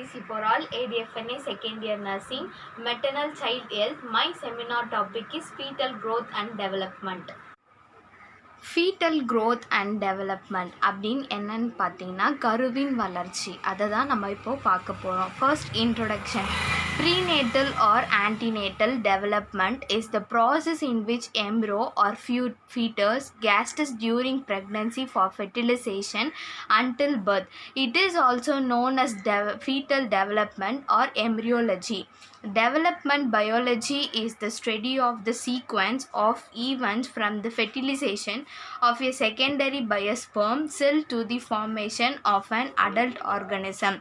is for all ADFNA second year nursing, maternal child health. My seminar topic is fetal growth and development. Foetal growth and development அப்படின்னு என்னன்னு பார்த்தீங்கன்னா கருவின் வளர்ச்சி அதை தான் நம்ம இப்போது பார்க்க போகிறோம். First introduction. Prenatal or antenatal development is the process in which embryo or fetus gastes during pregnancy for fertilization until birth. It is also known as fetal development or embryology. Development biology is the study of the sequence of events from the fertilization of a secondary by a sperm cell to the formation of an adult organism.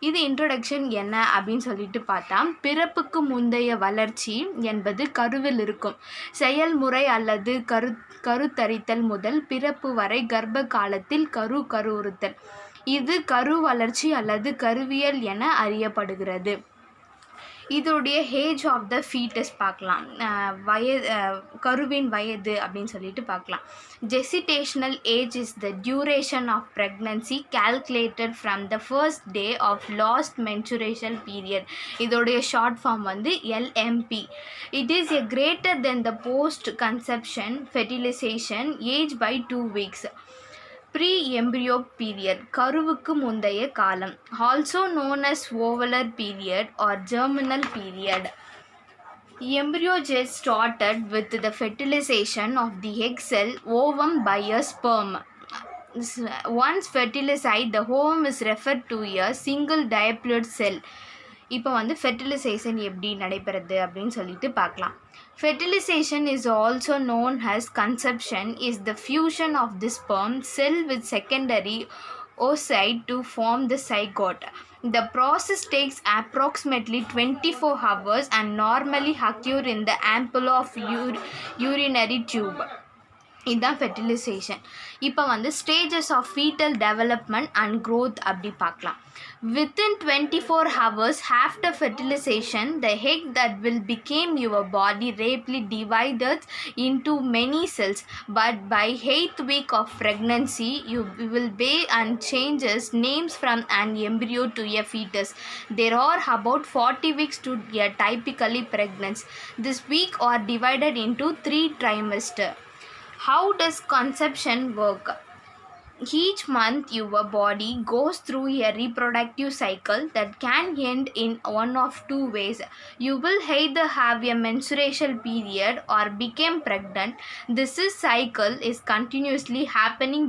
இது introduction என்ன அப்படின்னு சொல்லிட்டு பார்த்தா, பிறப்புக்கு முந்தைய வளர்ச்சி என்பது கருவில் இருக்கும் செயல்முறை அல்லது கருத்தரித்தல் முதல் பிறப்பு வரை கர்ப்ப காலத்தில் கருவுறுத்தல். இது கரு வளர்ச்சி அல்லது கருவியல் என அறியப்படுகிறது. இதோடைய ஏஜ் ஆஃப் த ஃபீட்டஸ் பார்க்கலாம். கருவின் வயது அப்படின்னு சொல்லிட்டு பார்க்கலாம். Gestational age is the duration of pregnancy calculated from the first day of last menstruation period. இதோடைய ஷார்ட் ஃபார்ம் வந்து LMP. It is a greater than the post conception fertilisation age by 2 weeks. Pre-embryo period, கருவுக்கு முந்தைய காலம், also known as ovular period or germinal period. Embryo gets started with the fertilization of the egg cell ovum by a sperm. Once fertilized, the ovum is referred to a single diploid cell. இப்போ வந்து fertilisation எப்படி நடைபெறுது அப்படின்னு சொல்லிட்டு பார்க்கலாம். Fertilization is also known as conception is the fusion of the sperm cell with secondary oocyte to form the zygote. The process takes approximately 24 hours and normally occur in the ampulla of urinary tube. இதுதான் fertilisation. இப்போ வந்து stages of foetal development and growth அப்படி பார்க்கலாம். Within 24 hours after fertilization, the egg that will become your body rapidly divides into many cells. But by 8th week of pregnancy, you will bear and changes names from an embryo to a fetus. There are about 40 weeks to a typically pregnant. This week are divided into 3 trimesters. How does conception work? Each month your body goes through a reproductive cycle that can end in one of 2 ways. You will either have a menstruation period or become pregnant. This cycle is continuously happening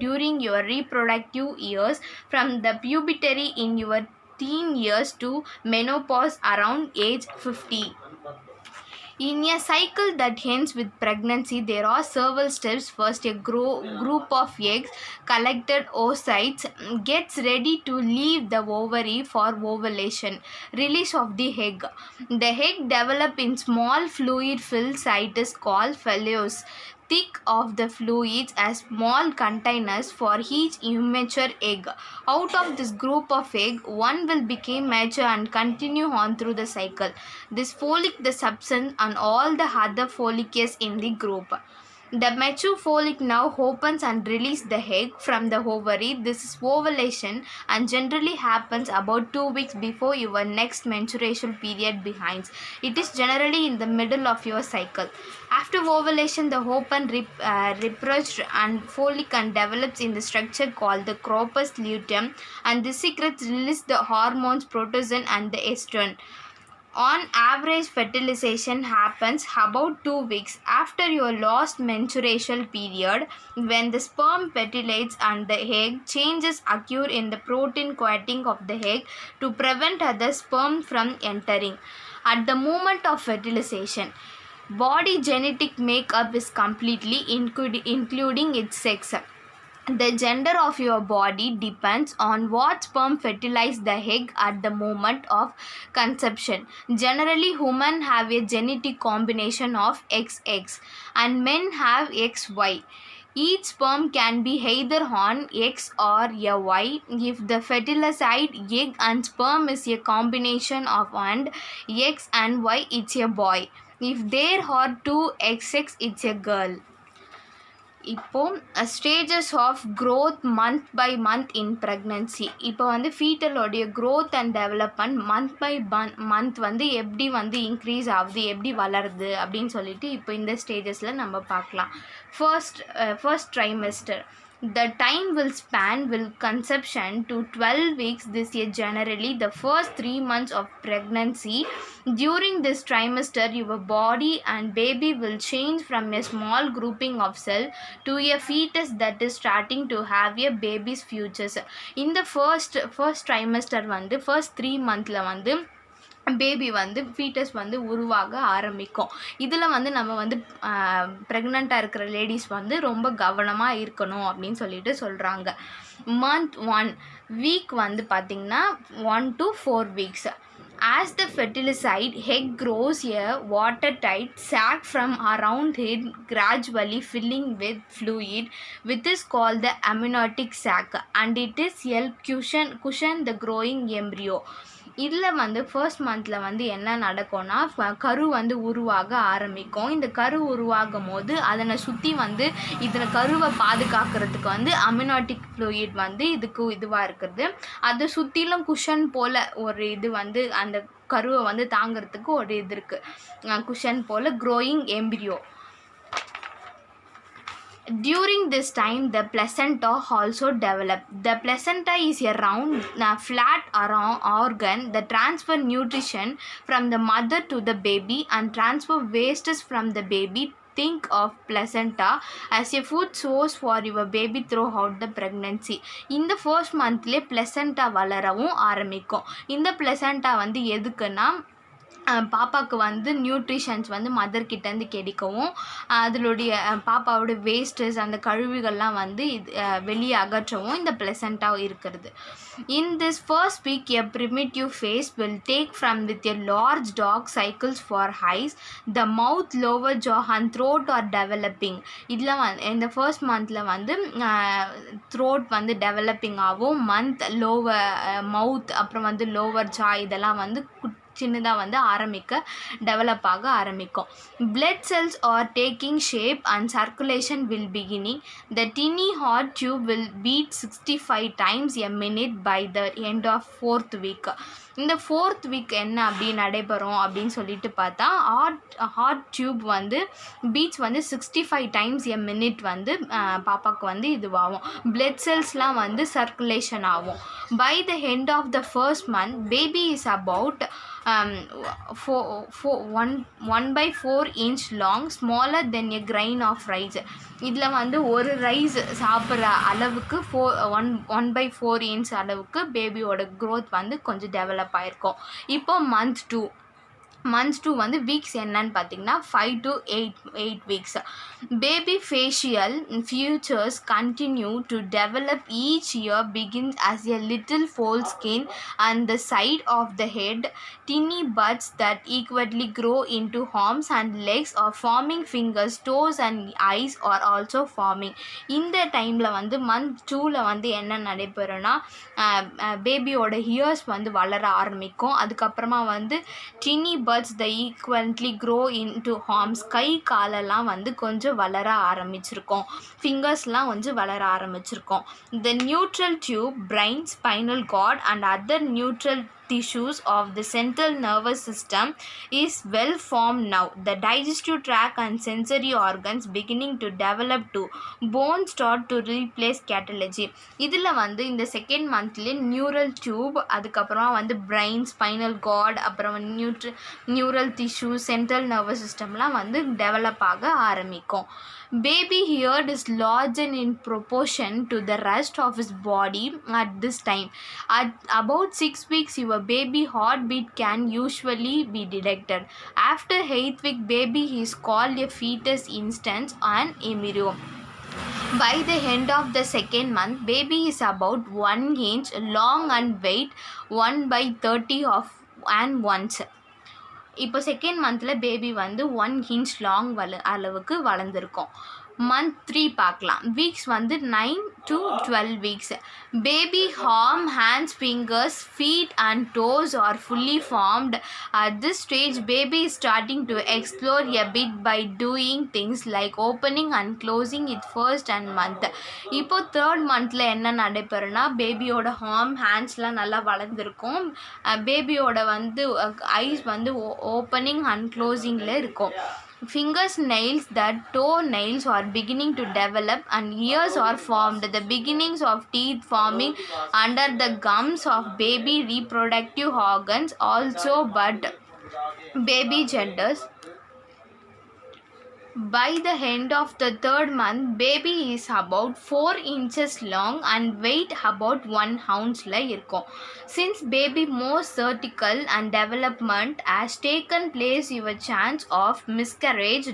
during your reproductive years from the puberty in your teen years to menopause around age 50. In a cycle that ends with pregnancy, there are several steps. First, a group of eggs, collected oocytes, gets ready to leave the ovary for ovulation. Release of the egg. The egg develops in small fluid-filled cysts called phalos. Thick of the fluids as small containers for each immature egg. Out of this group of egg, one will become mature and continue on through the cycle. This folic the substance and all the other follicles in the group. The mature folic now opens and releases the egg from the ovary. This is ovulation and generally happens about 2 weeks before your next menstruation period begins. It is generally in the middle of your cycle. After ovulation, the open reproduced and folic and develops in the structure called the corpus luteum, and the secretes release the hormones protogen and the estrogen. On average, fertilization happens about 2 weeks after your last menstruation period, when the sperm fertilizes and the egg changes occur in the protein coating of the egg to prevent other sperm from entering. At the moment of fertilization, body genetic makeup is completely including its sex. The gender of your body depends on what sperm fertilizes the egg at the moment of conception. Generally, women have a genetic combination of XX and men have XY. Each sperm can be either on X or a Y. If the fertilized egg and sperm is a combination of and X and Y, it's a boy. If there are 2 XX, it's a girl. இப்போ stages of growth month by month in pregnancy. இப்போ வந்து ஃபீட்டலோடைய growth and development month by month வந்து எப்படி வந்து increase ஆகுது, எப்படி வளருது அப்படின்னு சொல்லிட்டு இப்போ இந்த ஸ்டேஜஸில் நம்ம பார்க்கலாம். First trimester. The time will span will conception to 12 weeks this year. Generally the first 3 months of pregnancy. During this trimester your body and baby will change from a small grouping of cell to a fetus that is starting to have a baby's futures. In the first trimester வந்து first 3 monthல வந்து baby வந்து foetus வந்து உருவாக ஆரம்பிக்கும். இதில் வந்து நம்ம வந்து ப்ரெக்னெண்ட்டாக இருக்கிற லேடிஸ் வந்து ரொம்ப கவனமாக இருக்கணும் அப்படின்னு சொல்லிட்டு சொல்கிறாங்க. மந்த் 1 வீக் வந்து பார்த்திங்கன்னா 1 to 4 weeks. As the fertilized egg grows, a watertight sac from around it gradually filling with fluid, which is called the amniotic sac, and it is help cushion the growing embryo. இதில் வந்து first மந்தில் வந்து என்ன நடக்கும்னா கரு வந்து உருவாக ஆரம்பிக்கும். இந்த கரு உருவாகும் போது அதனை சுற்றி வந்து இதில் கருவை பாதுகாக்கிறதுக்கு வந்து அமினாட்டிக் ஃப்ளூயிட் வந்து இதுவாக இருக்கிறது. அதை சுற்றிலும் குஷன் போல் ஒரு இது வந்து அந்த கருவை வந்து தாங்கிறதுக்கு ஒரு இது இருக்குது, குஷன் போல் growing embryo. During this time the placenta also develop. The placenta is a round flat organ that transfer nutrition from the mother to the baby and transfer wastes from the baby. Think of placenta as a food source for your baby throughout the pregnancy. In the first monthலே placenta வளரவும் ஆரம்பிக்கும். இந்த placenta வந்து எதுக்குன்னா பாப்பாவுக்கு வந்து nutritions வந்து மதர்கிட்டேருந்து கிடைக்கவும் அதனுடைய பாப்பாவோட வேஸ்டஸ் அந்த கழிவுகள்லாம் வந்து வெளியே அகற்றவும் இந்த பிளசண்டாக இருக்கிறது. In this first week a primitive phase will take from with a large dog cycles for eyes, the mouth, lower jaw and throat are developing. இதில் வந்து இந்த ஃபர்ஸ்ட் மந்தில் வந்து த்ரோட் வந்து டெவலப்பிங் ஆகும். மந்த் லோவர் மவுத் அப்புறம் வந்து லோவர் ஜா இதெல்லாம் வந்து சின்னதாக வந்து டெவலப் ஆக ஆரம்பிக்கும். Blood cells are taking shape and circulation will beginning. The tiny heart tube will beat 65 times a minute by the end of 4th week. இந்த 4th week என்ன அப்படி நடைபெறும் அப்படின்னு சொல்லிட்டு பார்த்தா ஹார்ட் டியூப் வந்து பீட்ஸ் வந்து 65 times a minute வந்து பாப்பாவுக்கு வந்து இதுவாகும். பிளட் செல்ஸ்லாம் வந்து சர்க்குலேஷன் ஆகும். By the end of the first month baby is about 1/4 inch long, smaller than a grain of rice. இதில் வந்து ஒரு ரைஸ் சாப்பிட்ற அளவுக்கு 1/4 inch அளவுக்கு பேபியோட க்ரோத் வந்து கொஞ்சம் டெவலப் ஆகிருக்கும். இப்போ மந்த் 2 வந்து வீக்ஸ் என்னன்னு பார்த்தீங்கன்னா 5 to 8 weeks. Baby facial features continue to develop each year, begins as a little fold skin on the side of the head. Tiny buds that equally grow into arms and legs are forming. Fingers, toes and eyes are also forming. இந்த டைமில் வந்து month 2ல் வந்து என்ன நடைபெறும்னா பேபியோட years வந்து வளர ஆரம்பிக்கும். அதுக்கப்புறமா வந்து tiny buds the eventually grow into arms. கை காலெல்லாம் வந்து கொஞ்சம் வளர ஆரம்பிச்சிருக்கோம். ஃபிங்கர்ஸ்லாம் கொஞ்சம் வளர ஆரம்பிச்சிருக்கோம். The neural tube, brain, spinal cord and other neural tissues of the central nervous system is well formed now. The digestive tract and sensory organs beginning to develop too. Bones start to replace cartilage. இதில் வந்து இந்த second மந்த்லேயே neural tube, அதுக்கப்புறமா வந்து brain, spinal card, அப்புறம் neural tissue, central nervous சிஸ்டம்லாம் வந்து develop ஆக ஆரம்பிக்கும். Baby head is larger in proportion to the rest of his body at this time. At about 6 weeks your baby heartbeat can usually be detected. After 8th week baby is called a fetus instance and embryo. By the end of the second month baby is about 1 inch long and weight 1/30 of and once. இப்போ second மந்தில் baby வந்து 1 inch long அளவுக்கு வளர்ந்துருக்கும். Month 3 பார்க்கலாம். Weeks வந்து 9 to 12 weeks. Baby arm, hands, fingers, feet and toes are fully formed. At this stage, baby is starting to explore a bit by doing things like opening and closing its first and month. இப்போ third மந்த்தில் என்ன நடைபெறும்னா, பேபியோட harm, ஹேண்ட்ஸ்லாம் நல்லா வளர்ந்துருக்கும். பேபியோட வந்து ice வந்து opening and க்ளோசிங்கில் இருக்கும். Fingers, nails, the toe nails are beginning to develop and ears are formed. The beginnings of teeth forming under the gums of baby reproductive organs also, but baby genders. By the end of the third month, baby is about 4 inches long and weight about 1 ounce la irukum. Since baby more vertical and development has taken place, your chance of miscarriage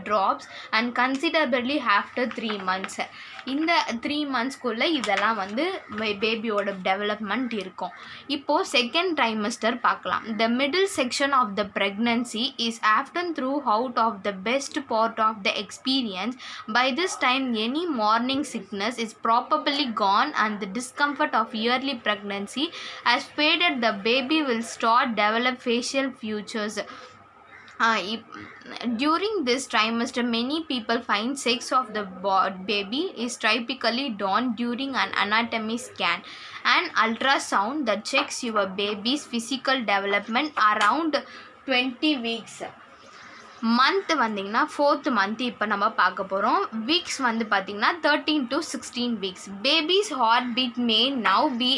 drops and considerably after 3 months. இந்த 3 monthsக்குள்ளே இதெல்லாம் வந்து பேபியோட development இருக்கும். இப்போது second trimester பார்க்கலாம். The middle section of the pregnancy is often throughout of the best part of the experience. By this time, any morning sickness is probably gone and the discomfort of early pregnancy has faded. The baby will start develop facial features. During this trimester, many people find sex of the baby is typically done during an anatomy scan. An ultrasound that checks your baby's physical development around 20 weeks. Month வந்திங்கன்னா fourth month இப்போ நம்ம பார்க்க போகிறோம். Weeks வந்து பார்த்திங்கன்னா 13 to 16 weeks. Baby's heart beat may now be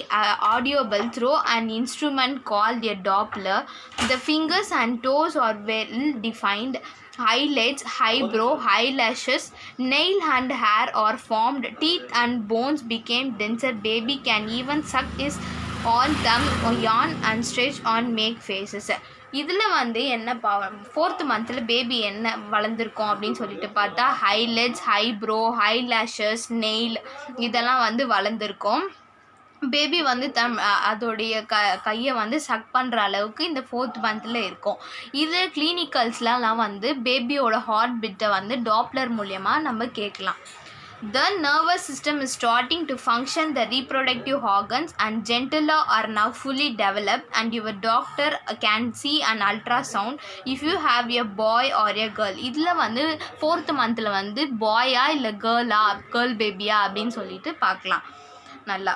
audible through an instrument called a Doppler. The fingers and toes are well defined. Eyelids, eyebrow, eyelashes, nail and hair are formed. Teeth and bones became denser. Baby can even suck his on thumb, yawn and stretch on make faces. இதில் வந்து என்ன fourth மந்தில் baby என்ன வளர்ந்துருக்கோம் அப்படின்னு சொல்லிட்டு பார்த்தா highlights, eyebrow, eyelashes, nail இதெல்லாம் வந்து வளர்ந்துருக்கோம். பேபி வந்து அதோடைய கையை வந்து சக் பண்ணுற அளவுக்கு இந்த ஃபோர்த் மந்தில் இருக்கும். இது கிளினிக்கல்ஸ்லாம் வந்து பேபியோட ஹார்ட் பீட்டை வந்து டாப்லர் மூலியமாக நம்ம கேட்கலாம். The nervous system is starting to function. The reproductive organs and genitals are now fully developed and your doctor can see an ultrasound if you have a boy or a girl. இதில் வந்து fourth மந்தில் வந்து பாயா இல்லை girl பேபியா அப்படின்னு சொல்லிட்டு பார்க்கலாம். நல்லா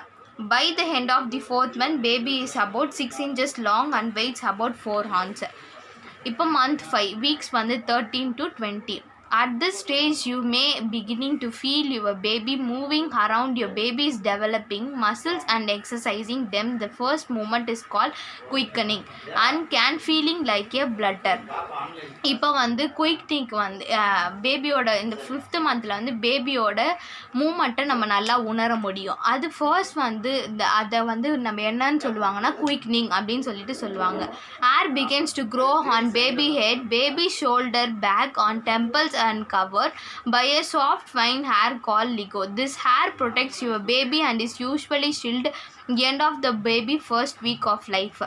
by the end of the fourth month, baby is about 6 inches long and weighs about 4 ounces. இப்போ month 5 weeks வந்து 13 to 20. At this stage, you may beginning to feel your baby moving around. Your baby is developing muscles and exercising them. The first movement is called quickening and can feeling like a blutter. இப்போ வந்து குயிக்னிக் வந்து பேபியோட இந்த 5th மந்தில் வந்து பேபியோட மூமெண்ட்டை நம்ம நல்லா உணர முடியும். அது ஃபர்ஸ்ட் வந்து அதை வந்து நம்ம என்னன்னு சொல்லுவாங்கன்னா குயிக்னிங் அப்படின்னு சொல்லிட்டு சொல்லுவாங்க. Hair begins to grow on baby head, baby shoulder, back, on temples and covered by a soft fine hair called ligo. This hair protects your baby and is usually shielded end of the baby first week of life.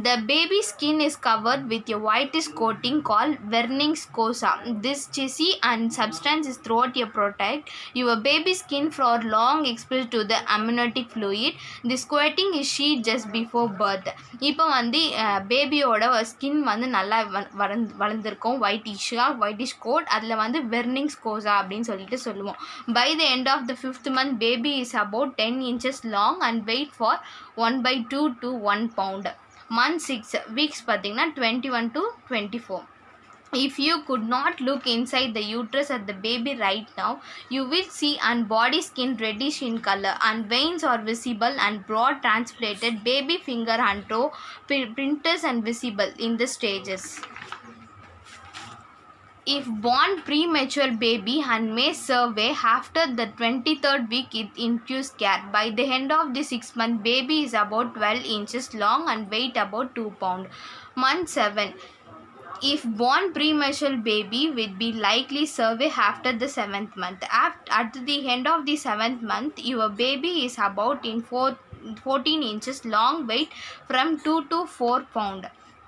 The baby skin is covered with a whitish coating called verning scosa. This cheesy and substance is throughout to protect your baby skin for long exposed to the amniotic fluid. This coating is sheet just before birth. இப்போ வந்து பேபியோட skin வந்து நல்லா வளர்ந்துருக்கும், whitish coat. அதில் வந்து வெர்னிங் ஸ்கோசா அப்படின்னு சொல்லிட்டு சொல்லுவோம். By the end of the 5th month, baby is about 10 inches long and weight for 1/2 to 1 pound. Month 6 weeks பார்த்தீங்கன்னா 21 to 24. If you could not look inside the uterus at the baby right now, you will see an body skin reddish in color and veins are visible and broad transplanted baby finger and toe printers and visible in the stages. If born premature baby and may survey after the 23rd week it infused care. By the end of the 6th month, baby is about 12 inches long and weight about 2 pound. Month 7. If born premature baby will be likely survey after the 7th month. At the end of the 7th month, your baby is about in 14 inches long, weight from 2 to 4 pound.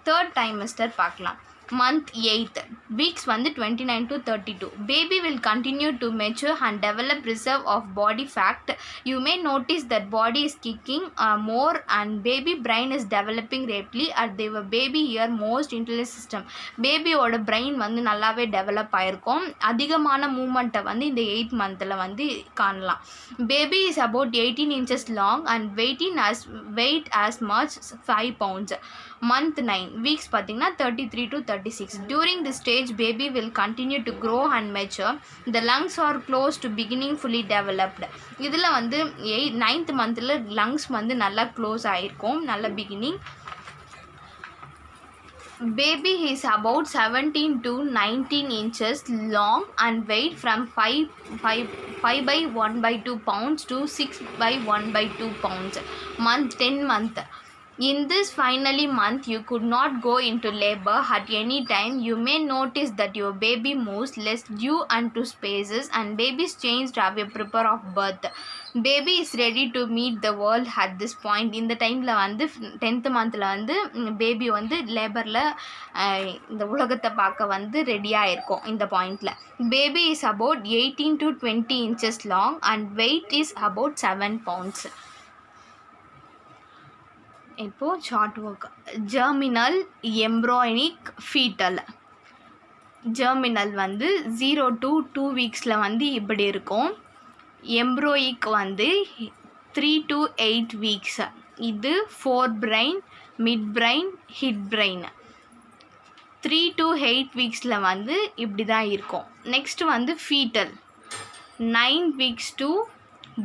Third trimester பார்க்கலாம். month 8th, weeks வந்து 29 to 32. Baby will continue to mature and develop reserve of body fat. You may notice that body is kicking more and baby brain is developing rapidly at their baby year most intelligent system. பேபியோட brain வந்து நல்லாவே develop ஆயிருக்கும். அதிகமான மூமெண்ட்டை வந்து இந்த 8th மந்தில் வந்து காணலாம். Baby is about 18 inches long and weight as much 5 pounds. Month 9, weeks பார்த்தீங்கன்னா 33 to 36. During this stage, baby will continue to grow and mature. The lungs are close to beginning fully developed. இதில் வந்து 9th மந்தில் lungs வந்து நல்லா close ஆகிருக்கும், நல்ல beginning. Baby is about 17 to 19 inches long and weight from 5 by 1 by 2 pounds to 6 by 1 by 2 pounds. Month 10 month. In this finally month, you could not go into labor at any time. You may notice that your baby moves less due unto spaces and baby's changed have a prepare of birth. Baby is ready to meet the world at this point. இந்த டைமில் வந்து 10th மந்தில் வந்து baby வந்து லேபரில் இந்த உலகத்தை பார்க்க வந்து ரெடியாக இருக்கும். இந்த பாயிண்டில் baby is about 18 to 20 inches long and weight is about 7 pounds. இப்போது short work. Germinal, embryonic, fetal. Germinal வந்து 0 to 2 வீக்ஸில் வந்து இப்படி இருக்கும். எம்ப்ரோயிக் வந்து 3 to 8 வீக்ஸ். இது 4 brain, mid brain, hit brain. 3 to 8 வீக்ஸில் வந்து இப்படி தான் இருக்கும். நெக்ஸ்ட் வந்து ஃபீட்டல் 9 வீக்ஸ் to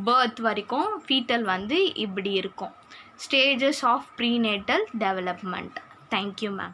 birth வரைக்கும் ஃபீட்டல் வந்து இப்படி இருக்கும். Stages of prenatal development. Thank you, ma'am.